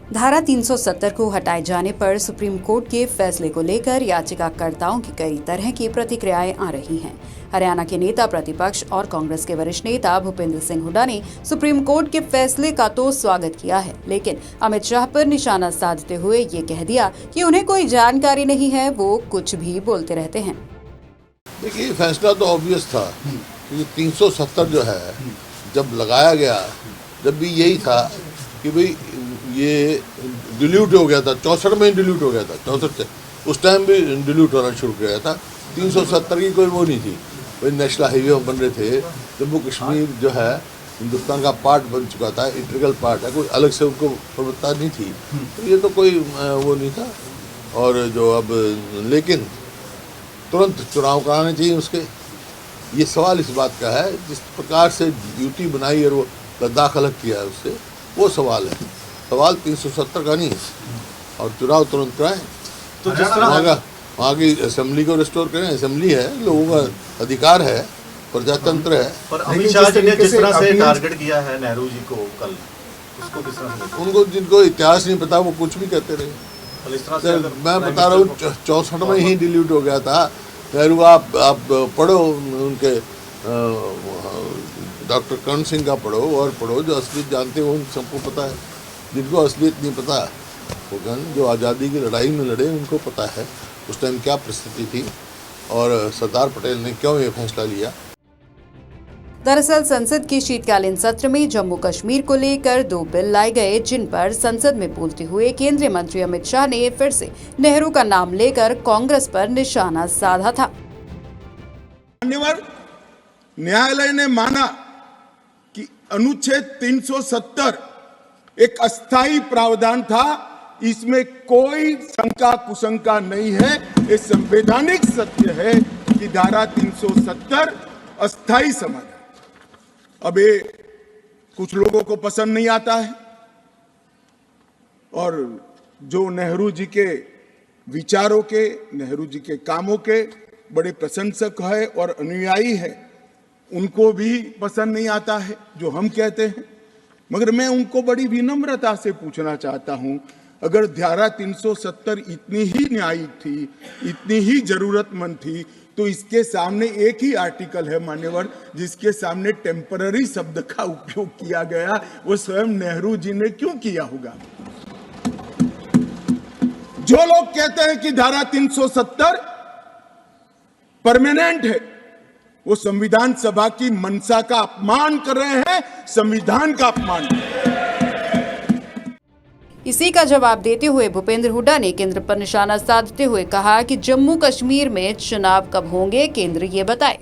धारा 370 को हटाए जाने पर सुप्रीम कोर्ट के फैसले को लेकर याचिकाकर्ताओं की कई तरह की प्रतिक्रियाएं आ रही हैं। हरियाणा के नेता प्रतिपक्ष और कांग्रेस के वरिष्ठ नेता भूपेंद्र सिंह हुड्डा ने सुप्रीम कोर्ट के फैसले का तो स्वागत किया है, लेकिन अमित शाह पर निशाना साधते हुए ये कह दिया कि उन्हें कोई जानकारी नहीं है, वो कुछ भी बोलते रहते हैं। देखिए, फैसला तो ऑब्वियस था कि 370 जो है जब लगाया गया, जब भी यही था कि भाई ये डिल्यूट हो गया था, 64 में ही डिल्यूट हो गया था, 64 से उस टाइम भी डिल्यूट होना शुरू हो गया था। 370 की कोई वो नहीं थी, भाई नेशनल हाईवे बन रहे थे, जम्मू कश्मीर जो है हिंदुस्तान का पार्ट बन चुका था, इंटीग्रल पार्ट है, कोई अलग से उनको प्रवृत्ता नहीं थी, तो ये तो कोई वो नहीं था। और जो अब लेकिन तुरंत चुनाव कराने चाहिए उसके, ये सवाल इस बात का है जिस प्रकार से यूटी बनाई और वो लद्दाख अलग किया है, उससे वो सवाल है। सवाल 370 का नहीं है, और चुनाव तुरंत कराएं। तो जिस तरह वहाँ की असेंबली को रिस्टोर करें, असेंबली है, लोगों का अधिकार है, प्रजातंत्र है। पर अमित शाह जी ने जिस तरह से टारगेट किया है नेहरू जी को कल, उसको किस तरह से? उनको जिनको इतिहास नहीं पता वो कुछ भी कहते रहे। इस तरह से मैं बता रहा हूँ 64 में ही डिलीट हो गया था नेहरू। आप पढ़ो उनके डॉक्टर कर्ण सिंह का पढ़ो और पढ़ो, जो असलियत जानते हो उन सबको पता है। जिनको असलियत नहीं पता, वो जो आज़ादी की लड़ाई में लड़े उनको पता है उस टाइम क्या परिस्थिति थी और सरदार पटेल ने क्यों ये फैसला लिया। दरअसल संसद के शीतकालीन सत्र में जम्मू कश्मीर को लेकर 2 बिल लाए गए, जिन पर संसद में बोलते हुए केंद्रीय मंत्री अमित शाह ने फिर से नेहरू का नाम लेकर कांग्रेस पर निशाना साधा था। न्यायालय ने माना कि अनुच्छेद 370 एक अस्थायी प्रावधान था, इसमें कोई शंका कुशंका नहीं है। ये संवैधानिक सत्य है कि धारा 370 अस्थायी समाधान। अब ये कुछ लोगों को पसंद नहीं आता है, और जो नेहरू जी के विचारों के, नेहरू जी के कामों के बड़े प्रशंसक है और अनुयायी है, उनको भी पसंद नहीं आता है जो हम कहते हैं। मगर मैं उनको बड़ी विनम्रता से पूछना चाहता हूं, अगर धारा 370 इतनी ही न्यायिक थी, इतनी ही जरूरतमंद थी, तो इसके सामने एक ही आर्टिकल है मान्यवर जिसके सामने टेम्पररी शब्द का उपयोग किया गया, वो स्वयं नेहरू जी ने क्यों किया होगा? जो लोग कहते हैं कि धारा 370 परमानेंट है, वो संविधान सभा की मंशा का अपमान कर रहे हैं, संविधान का अपमान कर रहे हैं। इसी का जवाब देते हुए भूपेंद्र हुड्डा ने केंद्र पर निशाना साधते हुए कहा कि जम्मू कश्मीर में चुनाव कब होंगे, केंद्र ये बताए।